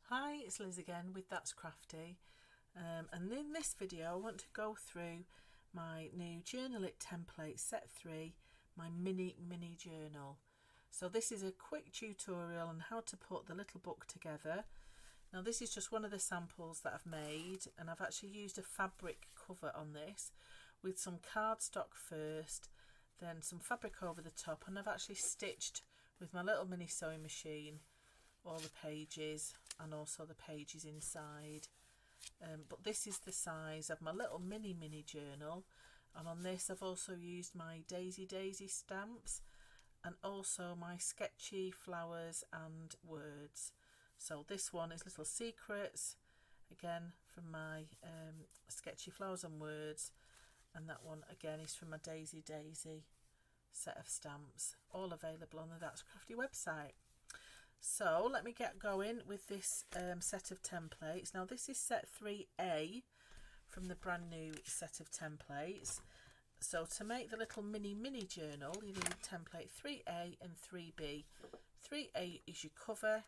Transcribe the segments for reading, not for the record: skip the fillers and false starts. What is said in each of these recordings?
Hi, it's Liz again with That's Crafty, and in this video I want to go through my new Journal It template set 3, my mini journal. So this is a quick tutorial on how to put the little book together. Now this is just one of the samples that I've made, and I've actually used a fabric cover on this with some cardstock first, then some fabric over the top, and I've actually stitched with my little mini sewing machine all the pages and also the pages inside. But this is the size of my little mini journal, and on this I've also used my daisy stamps and also my sketchy flowers and words. So this one is Little Secrets, again from my sketchy flowers and words, and that one again is from my daisy set of stamps, all available on the That's Crafty website. So let me get going with this set of templates. Now this is set 3A from the brand new set of templates. So to make the little mini journal you need template 3A and 3B. 3A is your cover,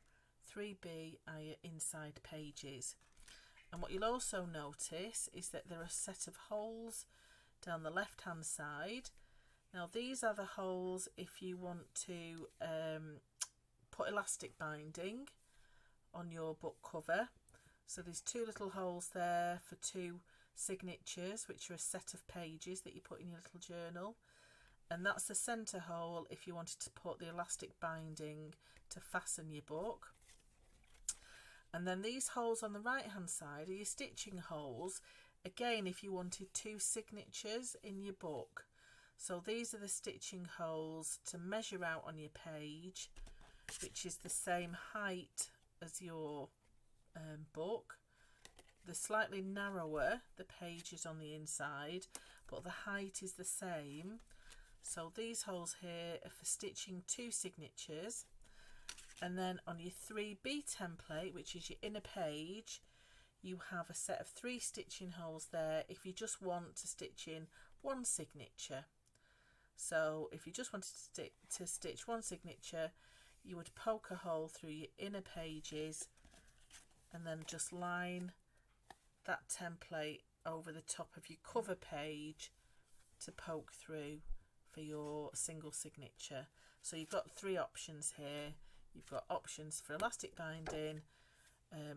3B are your inside pages. And what you'll also notice is that there are a set of holes down the left hand side. Now these are the holes if you want to put elastic binding on your book cover. So there's two little holes there for two signatures, which are a set of pages that you put in your little journal, and that's the centre hole if you wanted to put the elastic binding to fasten your book. And then these holes on the right hand side are your stitching holes, again if you wanted two signatures in your book. So these are the stitching holes to measure out on your page, which is the same height as your book. The slightly narrower the pages on the inside, but the height is the same. So these holes here are for stitching two signatures. And then on your 3B template, which is your inner page, you have a set of 3 stitching holes there if you just want to stitch in one signature. So if you just wanted to stitch one signature, you would poke a hole through your inner pages and then just line that template over the top of your cover page to poke through for your single signature. So you've got 3 options here. You've got options for elastic binding,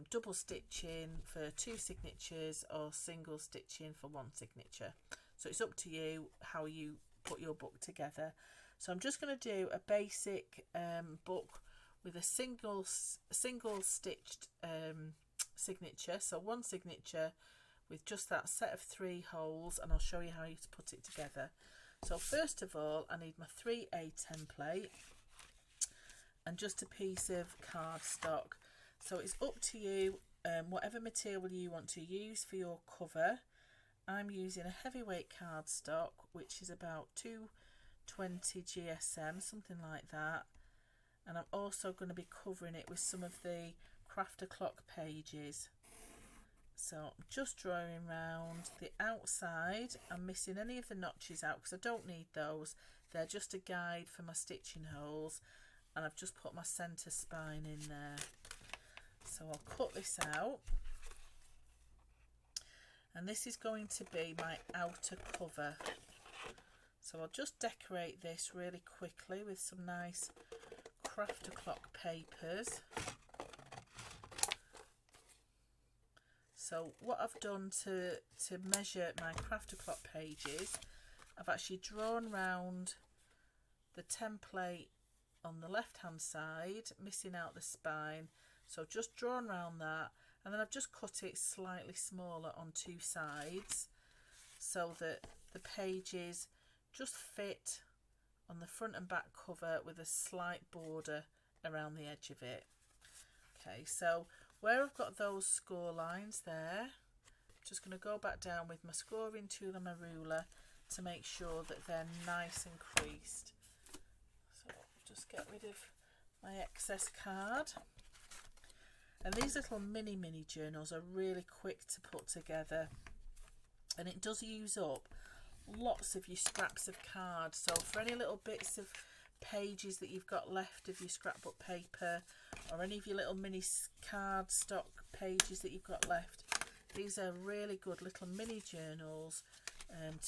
double stitching for 2 signatures, or single stitching for 1 signature. So it's up to you how you put your book together. So I'm just going to do a basic book with a single stitched signature, so 1 signature with just that set of 3 holes, and I'll show you how to put it together. So first of all I need my 3A template and just a piece of cardstock. So it's up to you whatever material you want to use for your cover. I'm using a heavyweight cardstock, which is about 220 GSM, something like that, and I'm also going to be covering it with some of the Crafty clock pages. So I'm just drawing around the outside. I'm missing any of the notches out because I don't need those, they're just a guide for my stitching holes, and I've just put my centre spine in there. So I'll cut this out, and this is going to be my outer cover. So I'll just decorate this really quickly with some nice Crafty clock papers. So what I've done to measure my Crafty clock pages, I've actually drawn round the template on the left hand side, missing out the spine. So just drawn round that, and then I've just cut it slightly smaller on 2 sides so that the pages just fit on the front and back cover with a slight border around the edge of it. Okay, so where I've got those score lines there, I'm just going to go back down with my scoring tool and my ruler to make sure that they're nice and creased. So just get rid of my excess card. And these little mini journals are really quick to put together, and it does use up lots of your scraps of card. So for any little bits of pages that you've got left of your scrapbook paper, or any of your little mini cardstock pages that you've got left. These are really good little mini journals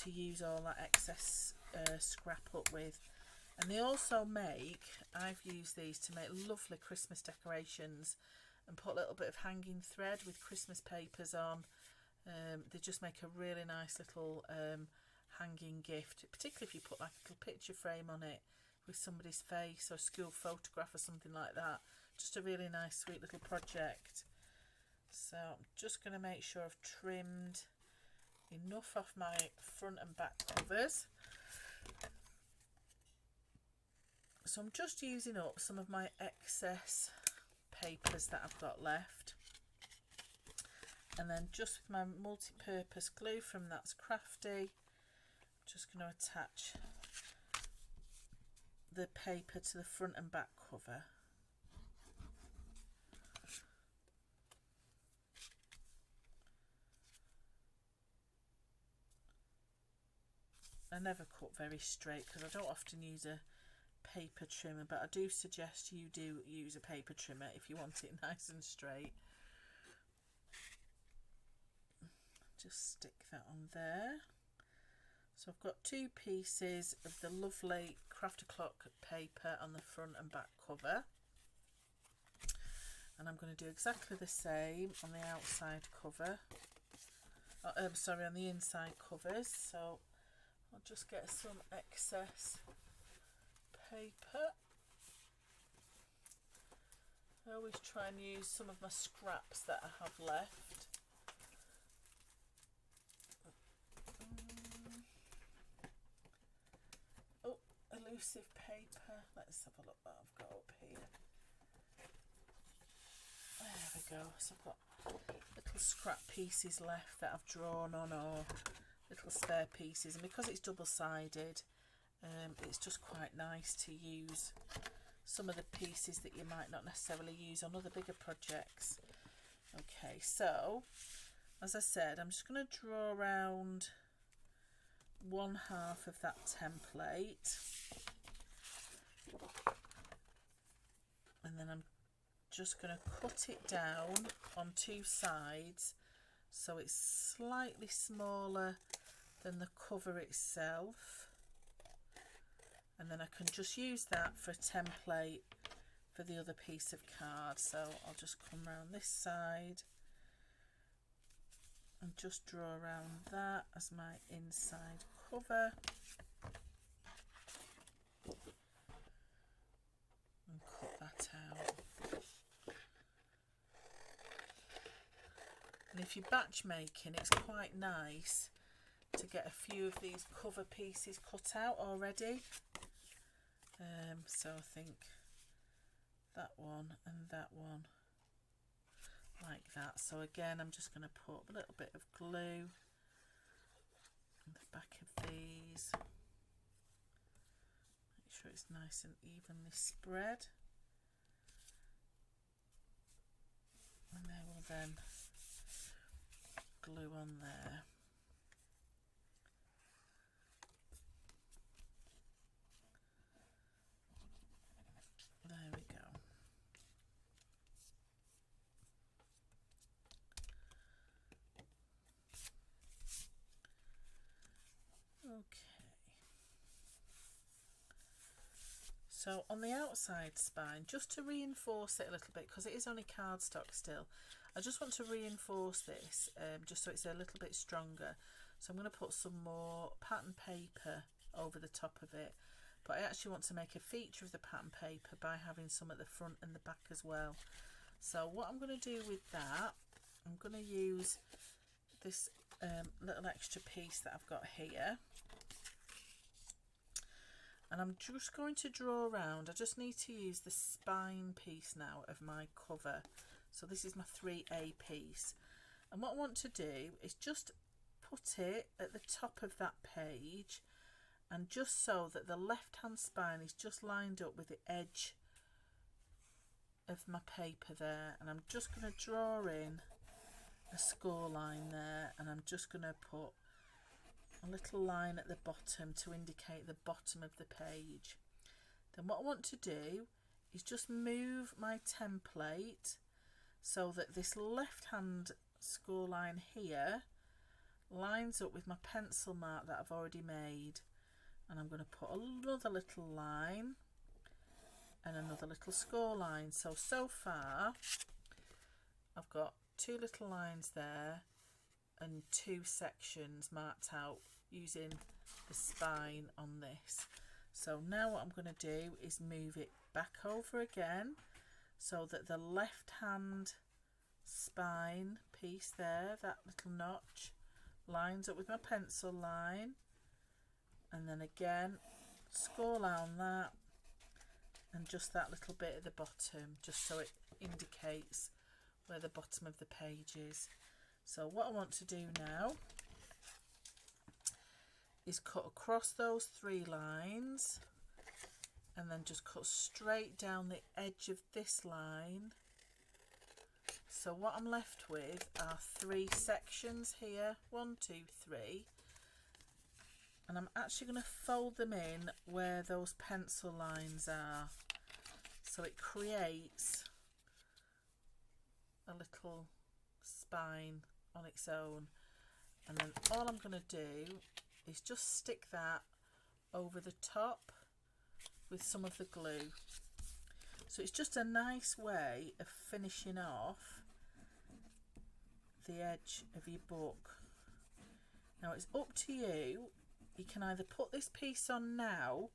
to use all that excess scrap up with. And they also make, I've used these to make lovely Christmas decorations and put a little bit of hanging thread with Christmas papers on. They just make a really nice little hanging gift, particularly if you put like a little picture frame on it with somebody's face or a school photograph or something like that. Just a really nice sweet little project. So I'm just going to make sure I've trimmed enough off my front and back covers. So I'm just using up some of my excess papers that I've got left, and then just with my multi-purpose glue from That's Crafty, I'm just going to attach the paper to the front and back cover. I never cut very straight because I don't often use a paper trimmer, but I do suggest you do use a paper trimmer if you want it nice and straight. Just stick that on there. So I've got two pieces of the lovely Crafty clock paper on the front and back cover, and I'm going to do exactly the same on the outside cover. Sorry, on the inside covers. So I'll just get some excess paper. I always try and use some of my scraps that I have left. Oh, elusive paper. Let's have a look what I've got up here. There we go. So I've got little scrap pieces left that I've drawn on, or little spare pieces, and because it's double-sided, it's just quite nice to use some of the pieces that you might not necessarily use on other bigger projects. Okay, so as I said, I'm just going to draw around one half of that template, and then I'm just going to cut it down on two sides so it's slightly smaller than the cover itself, and then I can just use that for a template for the other piece of card. So I'll just come around this side and just draw around that as my inside cover, and cut that out. And if you're batch making, it's quite nice to get a few of these cover pieces cut out already. So I think that one and that one like that. So again, I'm just going to put a little bit of glue on the back of these. Make sure it's nice and evenly spread. And they will then glue on there. There we go. Okay. So on the outside spine, just to reinforce it a little bit, because it is only cardstock still, I just want to reinforce this just so it's a little bit stronger. So I'm going to put some more pattern paper over the top of it, but I actually want to make a feature of the pattern paper by having some at the front and the back as well. So what I'm going to do with that, I'm going to use this little extra piece that I've got here, and I'm just going to draw around. I just need to use the spine piece now of my cover. So this is my 3A piece, and what I want to do is just put it at the top of that page, and just so that the left hand spine is just lined up with the edge of my paper there, and I'm just going to draw in a score line there, and I'm just going to put a little line at the bottom to indicate the bottom of the page. Then what I want to do is just move my template so that this left hand score line here lines up with my pencil mark that I've already made, and I'm going to put another little line and another little score line. So far I've got 2 little lines there and 2 sections marked out using the spine on this. So now what I'm going to do is move it back over again so that the left hand spine piece there, that little notch, lines up with my pencil line, and then again score line that, and just that little bit at the bottom, just so it indicates where the bottom of the page is. So what I want to do now is cut across those 3 lines and then just cut straight down the edge of this line. So what I'm left with are 3 sections here, 1, 2, 3, and I'm actually going to fold them in where those pencil lines are, so it creates a little spine on its own. And then all I'm going to do is just stick that over the top with some of the glue. So it's just a nice way of finishing off the edge of your book. Now it's up to you. You can either put this piece on now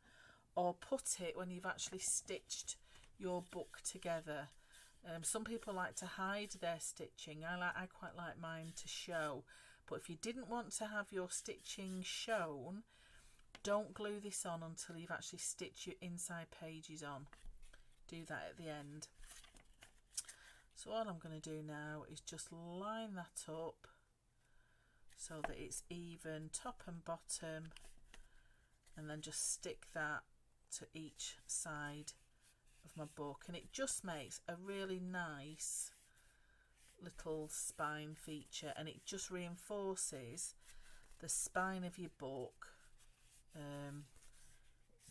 or put it when you've actually stitched your book together. Some people like to hide their stitching. I quite like mine to show. But if you didn't want to have your stitching shown, don't glue this on until you've actually stitched your inside pages on. Do that at the end. So all I'm going to do now is just line that up so that it's even top and bottom, and then just stick that to each side of my book, and it just makes a really nice little spine feature, and it just reinforces the spine of your book,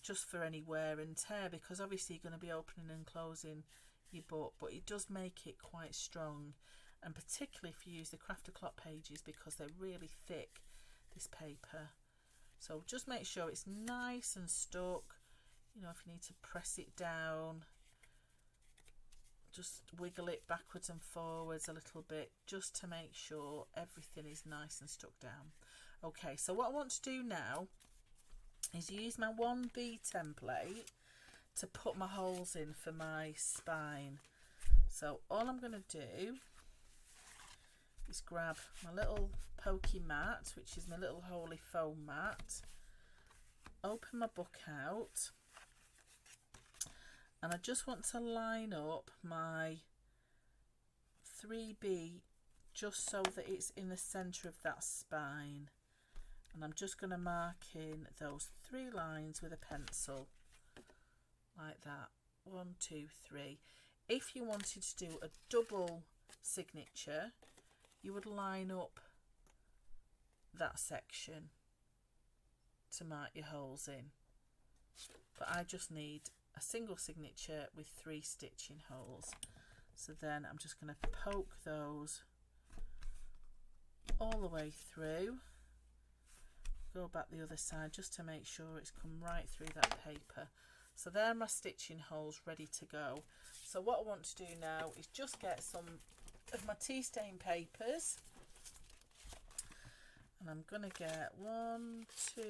just for any wear and tear, because obviously you're going to be opening and closing your book, but it does make it quite strong, and particularly if you use the Crafty cloth pages, because they're really thick, this paper. So just make sure it's nice and stuck. You know, if you need to press it down, just wiggle it backwards and forwards a little bit, just to make sure everything is nice and stuck down. Okay, so what I want to do now is use my 1B template to put my holes in for my spine. So all I'm going to do is grab my little pokey mat, which is my little holy foam mat, open my book out, and I just want to line up my 3B just so that it's in the centre of that spine, and I'm just going to mark in those 3 lines with a pencil like that. 1, 2, 3. If you wanted to do a double signature, you would line up that section to mark your holes in, but I just need a single signature with 3 stitching holes. So then I'm just going to poke those all the way through, go back the other side just to make sure it's come right through that paper. So there are my stitching holes ready to go. So what I want to do now is just get some of my tea stain papers, and I'm going to get 1, 2,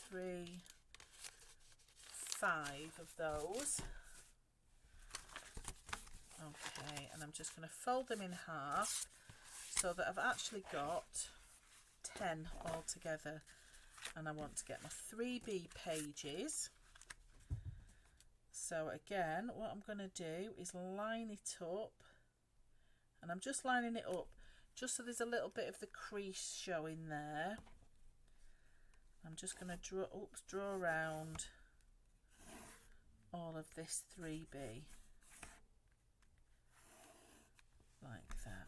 3, 5 of those. Okay, and I'm just going to fold them in half so that I've actually got 10 all together, and I want to get my 3B pages. So again, what I'm going to do is line it up, and I'm just lining it up just so there's a little bit of the crease showing there. I'm just going to draw around all of this 3B like that.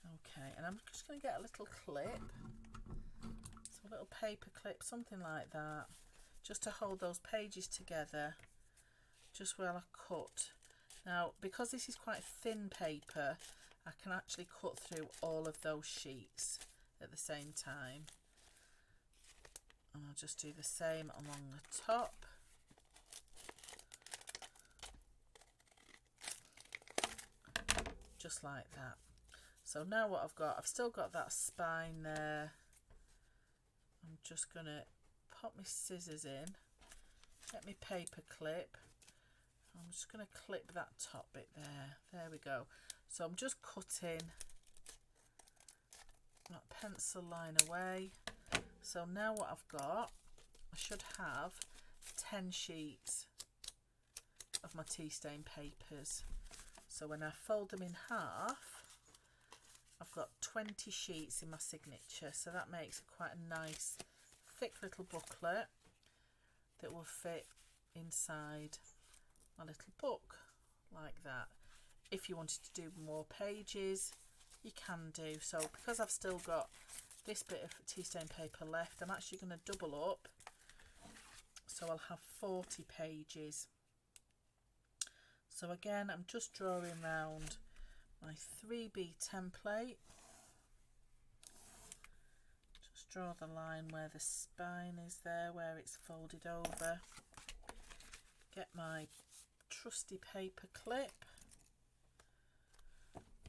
Okay, and I'm just going to get a little clip, so a little paper clip, something like that, just to hold those pages together just where I cut. Now, because this is quite thin paper, I can actually cut through all of those sheets at the same time. And I'll just do the same along the top. Just like that. So now what I've still got that spine there. I'm just going to pop my scissors in, get my paper clip. I'm just going to clip that top bit there. There we go. So I'm just cutting that pencil line away. So now what I've got, I should have 10 sheets of my tea stain papers. So when I fold them in half, I've got 20 sheets in my signature. So that makes it quite a nice thick little booklet that will fit inside my little book like that. If you wanted to do more pages, you can do. So because I've still got this bit of tea stain paper left, I'm actually going to double up, so I'll have 40 pages. So again, I'm just drawing around my 3B template. Just draw the line where the spine is there, where it's folded over. Get my trusty paper clip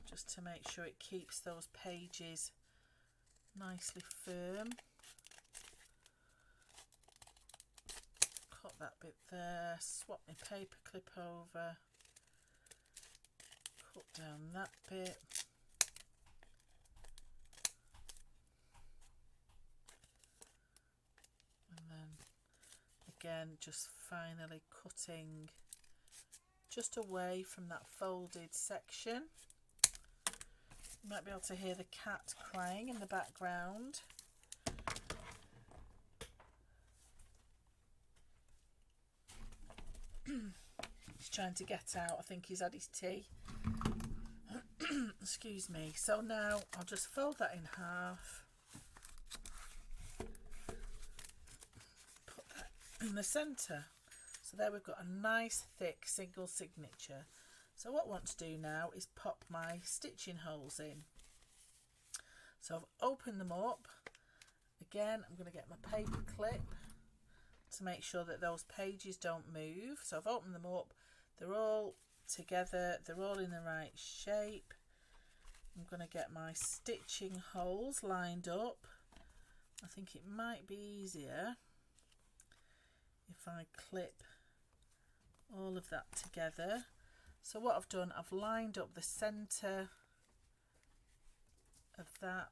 just to make sure it keeps those pages nicely firm. Cut that bit there, swap my paper clip over, cut down that bit. And then again, just finally cutting just away from that folded section. You might be able to hear the cat crying in the background. He's trying to get out. I think he's had his tea. Excuse me. So now I'll just fold that in half. Put that in the centre. So there we've got a nice thick single signature. So what I want to do now is pop my stitching holes in. So I've opened them up. Again, I'm going to get my paper clip to make sure that those pages don't move. So I've opened them up. They're all together. They're all in the right shape. I'm going to get my stitching holes lined up. I think it might be easier if I clip all of that together. So what I've done, I've lined up the centre of that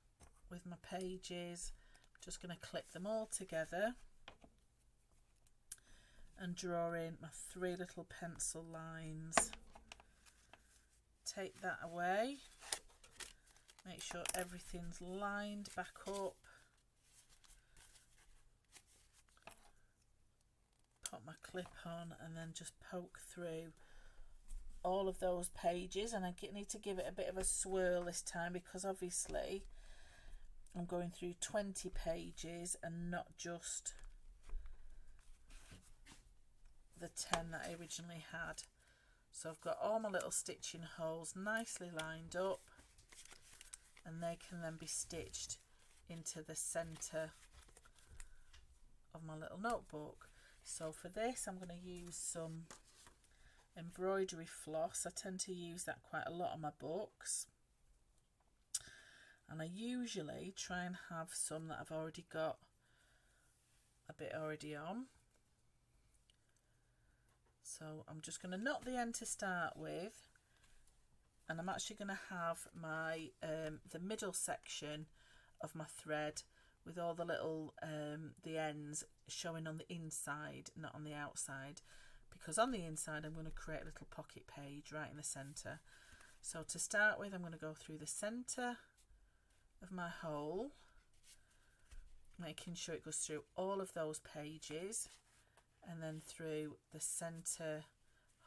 with my pages. I'm just going to clip them all together and draw in my 3 little pencil lines. Take that away. Make sure everything's lined back up. Put my clip on and then just poke through all of those pages, and I need to give it a bit of a swirl this time because obviously I'm going through 20 pages and not just the 10 that I originally had. So I've got all my little stitching holes nicely lined up, and they can then be stitched into the centre of my little notebook. So for this I'm going to use some embroidery floss. I tend to use that quite a lot on my books, and I usually try and have some that I've already got a bit already on. So I'm just going to knot the end to start with, and I'm actually going to have my the middle section of my thread with all the little the ends showing on the inside, not on the outside, because on the inside I'm going to create a little pocket page right in the centre. So to start with, I'm going to go through the centre of my hole, making sure it goes through all of those pages, and then through the centre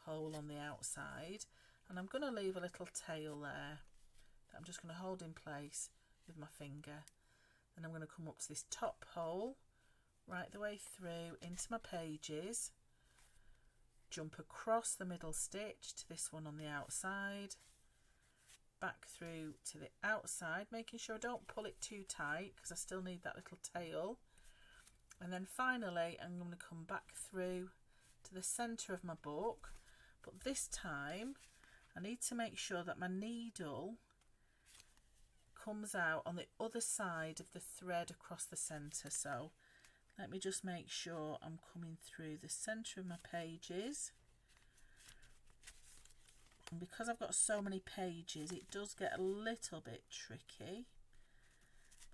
hole on the outside. And I'm going to leave a little tail there that I'm just going to hold in place with my finger. Then I'm going to come up to this top hole right the way through into my pages, jump across the middle stitch to this one on the outside, back through to the outside, making sure I don't pull it too tight because I still need that little tail, and then finally I'm going to come back through to the centre of my book, but this time I need to make sure that my needle comes out on the other side of the thread across the centre. So let me just make sure I'm coming through the centre of my pages, and because I've got so many pages it does get a little bit tricky,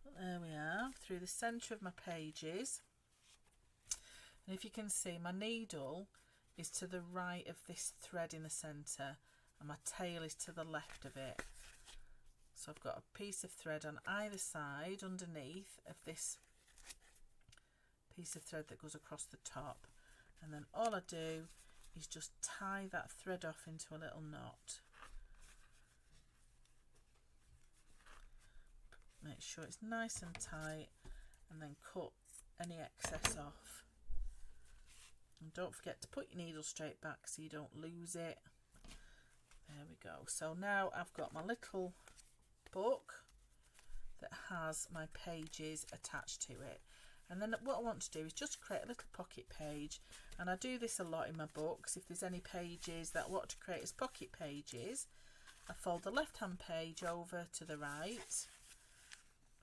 but there we are, through the centre of my pages. And if you can see, my needle is to the right of this thread in the centre and my tail is to the left of it. So I've got a piece of thread on either side underneath of this piece of thread that goes across the top, and then all I do is just tie that thread off into a little knot. Make sure it's nice and tight, and then cut any excess off. And don't forget to put your needle straight back so you don't lose it. There we go. So now I've got my little book that has my pages attached to it, and then what I want to do is just create a little pocket page, and I do this a lot in my books. If there's any pages that I want to create as pocket pages, I fold the left hand page over to the right,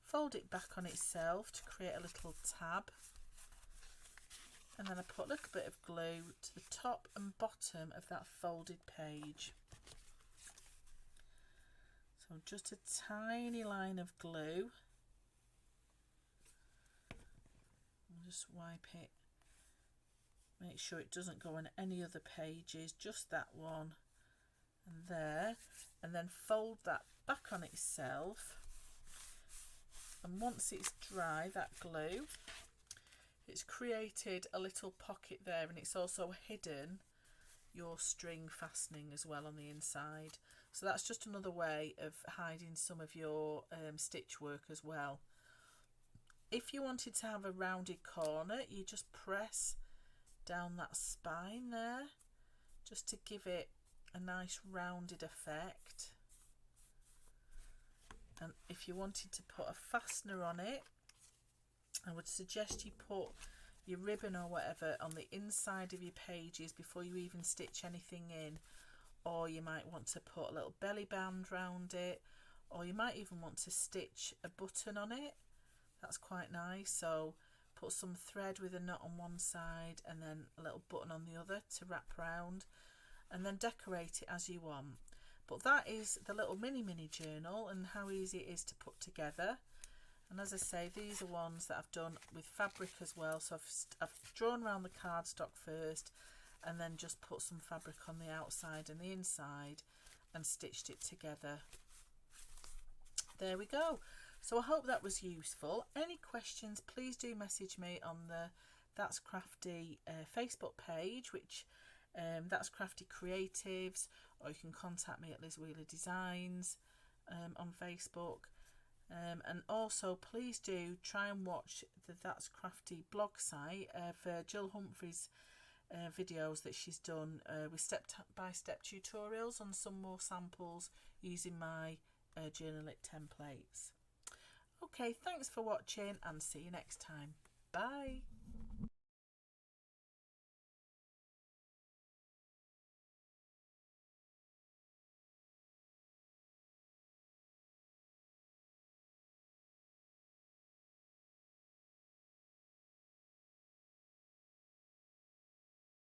fold it back on itself to create a little tab, and then I put a little bit of glue to the top and bottom of that folded page. So just a tiny line of glue. I'll just wipe it, make sure it doesn't go on any other pages, just that one and there, and then fold that back on itself. And once it's dry, that glue, it's created a little pocket there, and it's also hidden your string fastening as well on the inside. So that's just another way of hiding some of your stitch work as well. If you wanted to have a rounded corner, you just press down that spine there just to give it a nice rounded effect. And if you wanted to put a fastener on it, I would suggest you put your ribbon or whatever on the inside of your pages before you even stitch anything in, or you might want to put a little belly band round it, or you might even want to stitch a button on it. That's quite nice. So put some thread with a knot on one side and then a little button on the other to wrap around, and then decorate it as you want. But that is the little mini journal and how easy it is to put together. And as I say, these are ones that I've done with fabric as well. So I've drawn around the cardstock first and then just put some fabric on the outside and the inside and stitched it together. There we go. So I hope that was useful. Any questions, please do message me on the That's Crafty Facebook page, which That's Crafty Creatives, or you can contact me at Liz Wheeler Designs on Facebook. And also please do try and watch the That's Crafty blog site for Jill Humphrey's videos that she's done with step-by-step tutorials on some more samples using my journal it templates. Okay, thanks for watching and see you next time. Bye.